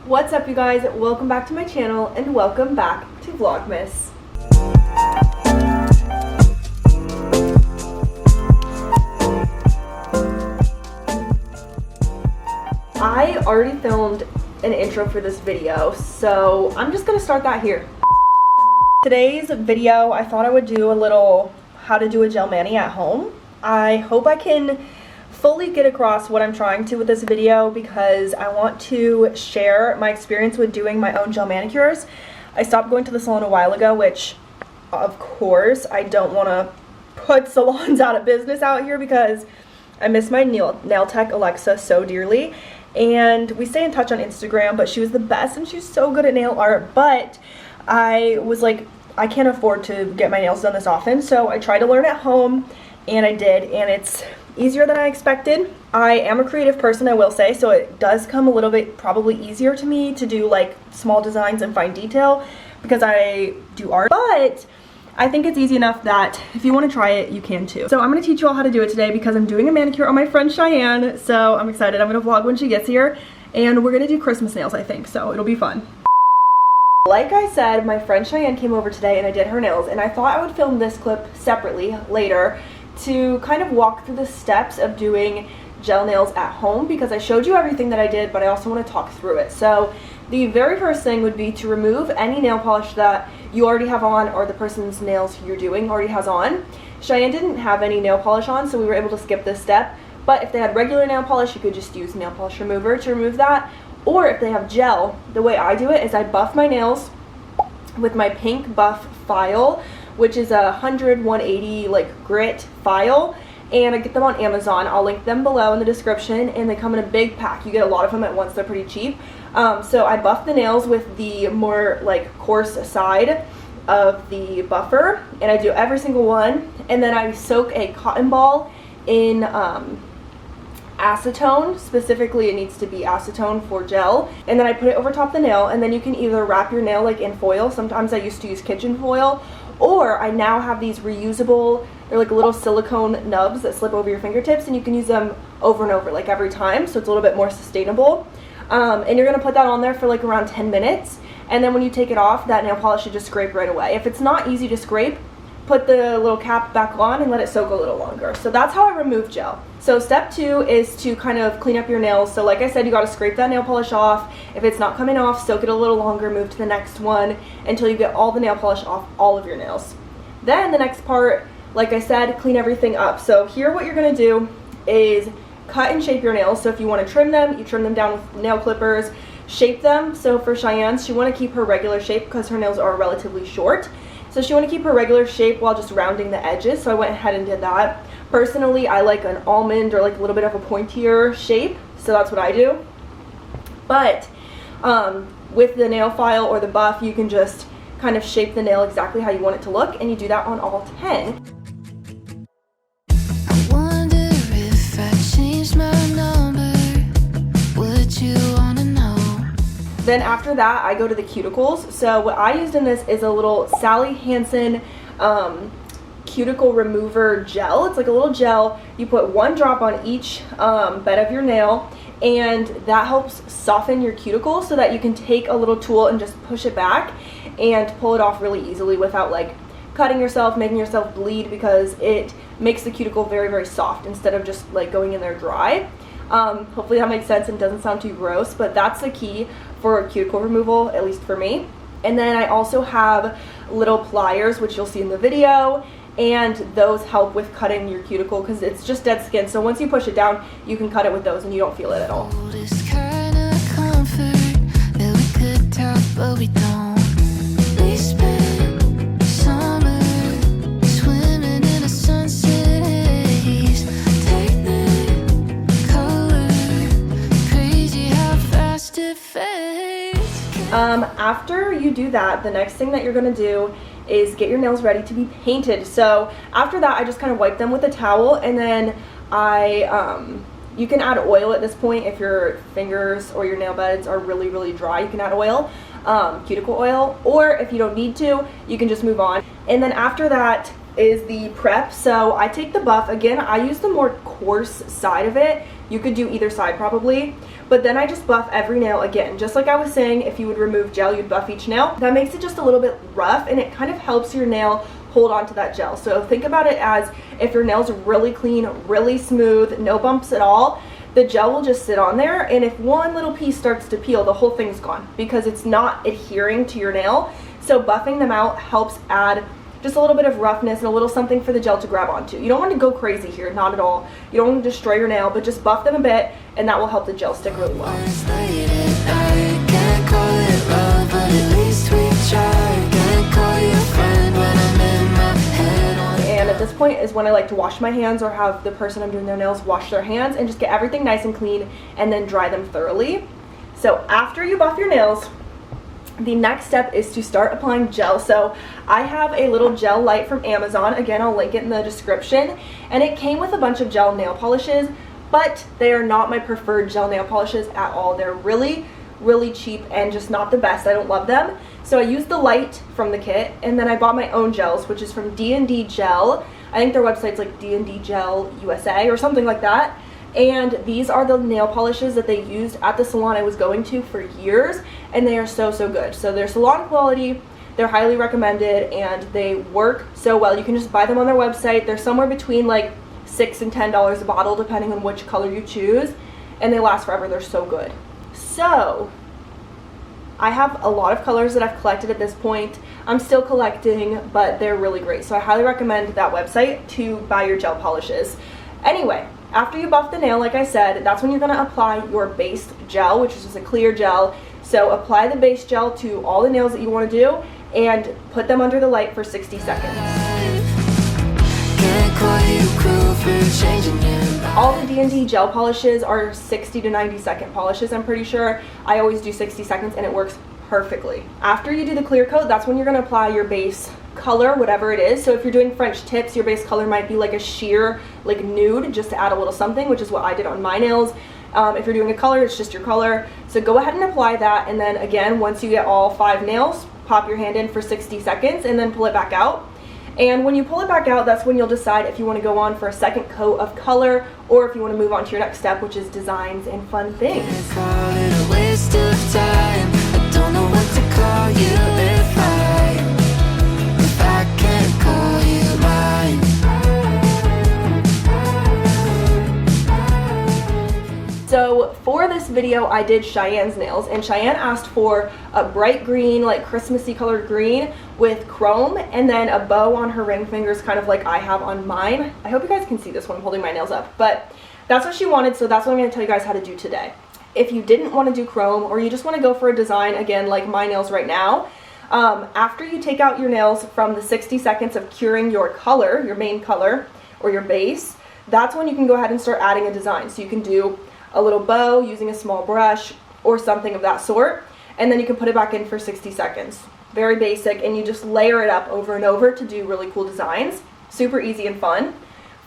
What's up, you guys? Welcome back to my channel and welcome back to Vlogmas. I already filmed an intro for this video, so I'm just gonna start that here. Today's video, I thought I would do a little how to do a gel mani at home. I hope I can fully get across what I'm trying to with this video because I want to share my experience with doing my own gel manicures. I stopped going to the salon a while ago, which of course I don't want to put salons out of business out here because I miss my nail tech Alexa so dearly, and we stay in touch on Instagram, but she was the best and she's so good at nail art. But I was like, I can't afford to get my nails done this often, so I tried to learn at home and I did, and it's easier than I expected. I am a creative person, I will say, so it does come a little bit probably easier to me to do like small designs and fine detail because I do art, but I think it's easy enough that if you want to try it, you can too. So I'm going to teach you all how to do it today because I'm doing a manicure on my friend Shaiann, so I'm excited. I'm going to vlog when she gets here, and we're going to do Christmas nails, I think, so it'll be fun. Like I said, my friend Shaiann came over today and I did her nails, and I thought I would film this clip separately later to kind of walk through the steps of doing gel nails at home because I showed you everything that I did, but I also want to talk through it. So the very first thing would be to remove any nail polish that you already have on or the person's nails you're doing already has on. Shaiann didn't have any nail polish on, so we were able to skip this step, but if they had regular nail polish, you could just use nail polish remover to remove that. Or if they have gel, the way I do it is I buff my nails with my pink buff file, which is a 180 like grit file, and I get them on Amazon. I'll link them below in the description, and they come in a big pack. You get a lot of them at once. They're pretty cheap. So I buff the nails with the more like coarse side of the buffer, and I do every single one, and then I soak a cotton ball in acetone. Specifically, it needs to be acetone for gel, and then I put it over top the nail, and then you can either wrap your nail like in foil. Sometimes I used to use kitchen foil, or I now have these reusable, they're like little silicone nubs that slip over your fingertips, and you can use them over and over like every time, so it's a little bit more sustainable. And you're going to put that on there for like around 10 minutes, and then when you take it off, that nail polish should just scrape right away. If it's not easy to scrape, put the little cap back on and let it soak a little longer. So that's how I remove gel. So step 2 is to kind of clean up your nails. So like I said, you got to scrape that nail polish off. If it's not coming off, soak it a little longer, move to the next one until you get all the nail polish off all of your nails. Then the next part, like I said, clean everything up. So here what you're going to do is cut and shape your nails. So if you want to trim them, you trim them down with nail clippers, shape them. So for Cheyenne, she want to keep her regular shape because her nails are relatively short. So she want to keep her regular shape while just rounding the edges, so I went ahead and did that. Personally, I like an almond or like a little bit of a pointier shape, so that's what I do. But with the nail file or the buff, you can just kind of shape the nail exactly how you want it to look, and you do that on all 10. I wonder if I changed my number, would you want to know? Then after that, I go to the cuticles. So what I used in this is a little Sally Hansen cuticle remover gel. It's like a little gel. You put 1 drop on each bed of your nail, and that helps soften your cuticle so that you can take a little tool and just push it back and pull it off really easily without like cutting yourself, making yourself bleed, because it makes the cuticle very, very soft instead of just like going in there dry. Hopefully that makes sense and doesn't sound too gross, but that's the key for cuticle removal, at least for me. And then I also have little pliers, which you'll see in the video, and those help with cutting your cuticle because it's just dead skin. So once you push it down, you can cut it with those and you don't feel it at all. After you do that, the next thing that you're going to do is get your nails ready to be painted. So after that, I just kind of wipe them with a towel, and then you can add oil at this point if your fingers or your nail beds are really, really dry. You can add oil, cuticle oil, or if you don't need to, you can just move on. And then after that, is the prep. So I take the buff. Again, I use the more coarse side of it. You could do either side probably. But then I just buff every nail again. Just like I was saying, if you would remove gel, you'd buff each nail. That makes it just a little bit rough, and it kind of helps your nail hold on to that gel. So think about it as if your nail's really clean, really smooth, no bumps at all, the gel will just sit on there, and if one little piece starts to peel, the whole thing's gone because it's not adhering to your nail. So buffing them out helps add just a little bit of roughness and a little something for the gel to grab onto. You don't want to go crazy here, not at all. You don't want to destroy your nail, but just buff them a bit, and that will help the gel stick really well. And at this point is when I like to wash my hands, or have the person I'm doing their nails wash their hands, and just get everything nice and clean and then dry them thoroughly. So after you buff your nails, the next step is to start applying gel. So I have a little gel light from Amazon. Again, I'll link it in the description. And it came with a bunch of gel nail polishes, but they are not my preferred gel nail polishes at all. They're really, really cheap and just not the best. I don't love them. So I used the light from the kit, and then I bought my own gels, which is from DND Gel. I think their website's like DND Gel USA or something like that. And these are the nail polishes that they used at the salon I was going to for years, and they are so, so good. So they're salon quality, they're highly recommended, and they work so well. You can just buy them on their website. They're somewhere between like $6 and $10 a bottle, depending on which color you choose, and they last forever. They're so good. So I have a lot of colors that I've collected at this point. I'm still collecting, but they're really great. So I highly recommend that website to buy your gel polishes. Anyway, after you buff the nail, like I said, that's when you're going to apply your base gel, which is just a clear gel. So apply the base gel to all the nails that you want to do and put them under the light for 60 seconds. All the DND gel polishes are 60 to 90 second polishes, I'm pretty sure. I always do 60 seconds and it works perfectly. After you do the clear coat, that's when you're going to apply your base color, whatever it is. So if you're doing French tips, your base color might be like a sheer, like nude, just to add a little something, which is what I did on my nails. If you're doing a color, it's just your color. So go ahead and apply that, and then again, once you get all 5 nails, pop your hand in for 60 seconds and then pull it back out. And when you pull it back out, that's when you'll decide if you want to go on for a second coat of color, or if you want to move on to your next step, which is designs and fun things. So for this video, I did Shaiann's nails, and Shaiann asked for a bright green, like Christmassy colored green with chrome, and then a bow on her ring fingers, kind of like I have on mine. I hope you guys can see this when I'm holding my nails up, but that's what she wanted, so that's what I'm going to tell you guys how to do today. If you didn't want to do chrome, or you just want to go for a design, again, like my nails right now, after you take out your nails from the 60 seconds of curing your color, your main color, or your base, that's when you can go ahead and start adding a design. So you can do a little bow using a small brush or something of that sort, and then you can put it back in for 60 seconds. Very basic, and you just layer it up over and over to do really cool designs. Super easy and fun.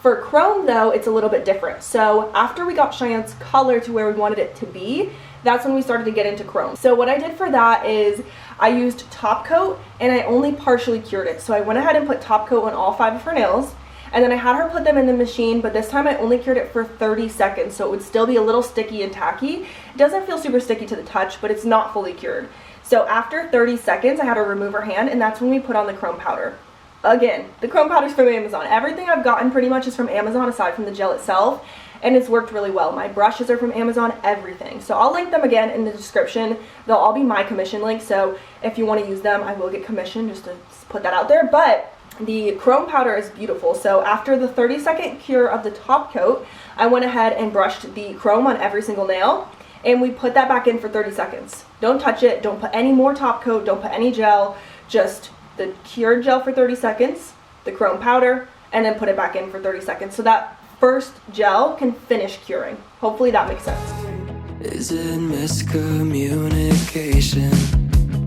For chrome though, it's a little bit different. So after we got Shaiann's color to where we wanted it to be, that's when we started to get into chrome. So what I did for that is I used top coat, and I only partially cured it. So I went ahead and put top coat on all 5 of her nails, and then I had her put them in the machine, but this time I only cured it for 30 seconds, so it would still be a little sticky and tacky. It doesn't feel super sticky to the touch, but it's not fully cured. So after 30 seconds, I had her remove her hand, and that's when we put on the chrome powder. Again, the chrome powder is from Amazon. Everything I've gotten pretty much is from Amazon aside from the gel itself, and it's worked really well. My brushes are from Amazon, everything. So I'll link them again in the description. They'll all be my commission links, so if you want to use them, I will get commission, just to put that out there. But the chrome powder is beautiful. So after the 30-second cure of the top coat, I went ahead and brushed the chrome on every single nail, and we put that back in for 30 seconds. Don't touch it, don't put any more top coat, don't put any gel, just the cured gel for 30 seconds, the chrome powder, and then put it back in for 30 seconds. So that first gel can finish curing. Hopefully that makes sense. Is it miscommunication?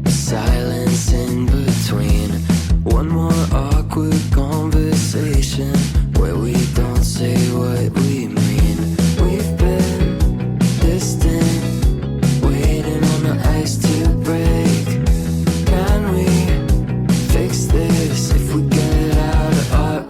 Silence in between. One more awkward conversation where we don't say what we mean. We've been distant, waiting on the ice to break. Can we fix this if we get out of our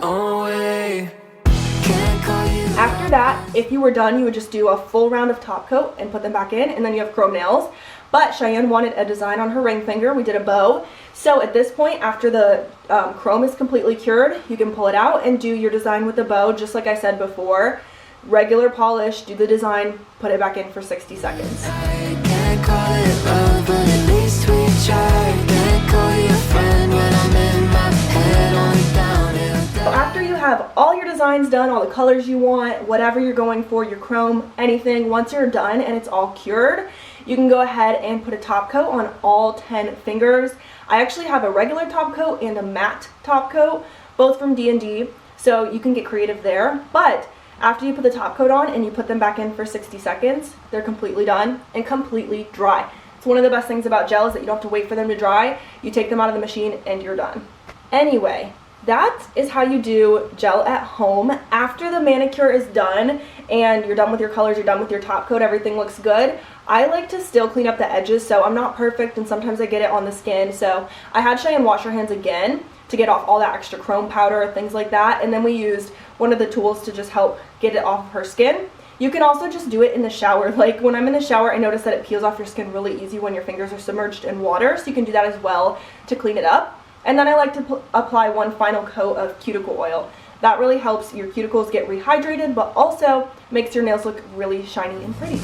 you were done, you would just do a full round of top coat and put them back in, and then you have chrome nails. But Shaiann wanted a design on her ring finger. We did a bow. So at this point, after the chrome is completely cured, you can pull it out and do your design with the bow, just like I said before. Regular polish, do the design, put it back in for 60 seconds. I can't call it love, but at least we tried. Can't call you a friend when I'm in my head on downhill. So after you have all your designs done, all the colors you want, whatever you're going for, your chrome, anything, once you're done and it's all cured, you can go ahead and put a top coat on all 10 fingers. I actually have a regular top coat and a matte top coat, both from DND, so you can get creative there. But after you put the top coat on and you put them back in for 60 seconds, they're completely done and completely dry. It's one of the best things about gel is that you don't have to wait for them to dry. You take them out of the machine and you're done. Anyway, that is how you do gel at home. After the manicure is done and you're done with your colors, you're done with your top coat, everything looks good, I like to still clean up the edges. So I'm not perfect and sometimes I get it on the skin. So I had Shaiann wash her hands again to get off all that extra chrome powder, things like that. And then we used one of the tools to just help get it off of her skin. You can also just do it in the shower. Like when I'm in the shower, I notice that it peels off your skin really easy when your fingers are submerged in water. So you can do that as well to clean it up. And then I like to apply one final coat of cuticle oil. That really helps your cuticles get rehydrated, but also makes your nails look really shiny and pretty.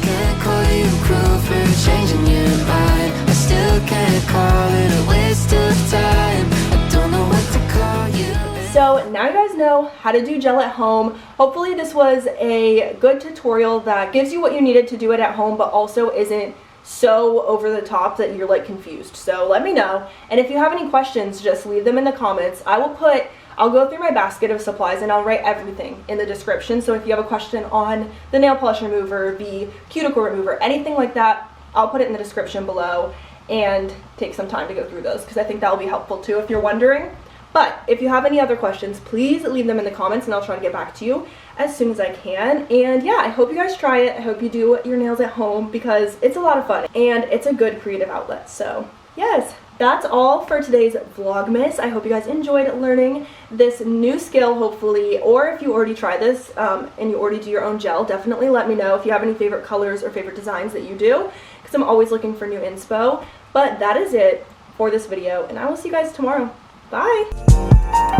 Can't call you cruel for changing your mind. I still can't call it a waste of time. I don't know what to call you. So now you guys know how to do gel at home. Hopefully this was a good tutorial that gives you what you needed to do it at home, but also isn't so over the top that you're like confused. So let me know, and if you have any questions, just leave them in the comments. I'll go through my basket of supplies and I'll write everything in the description. So if you have a question on the nail polish remover, the cuticle remover, anything like that, I'll put it in the description below and take some time to go through those because I think that will be helpful too if you're wondering. But if you have any other questions, please leave them in the comments and I'll try to get back to you as soon as I can. And yeah, I hope you guys try it. I hope you do your nails at home because it's a lot of fun and it's a good creative outlet. So yes, that's all for today's Vlogmas. I hope you guys enjoyed learning this new skill, hopefully, or if you already try this and you already do your own gel, definitely let me know if you have any favorite colors or favorite designs that you do because I'm always looking for new inspo. But that is it for this video and I will see you guys tomorrow. Bye!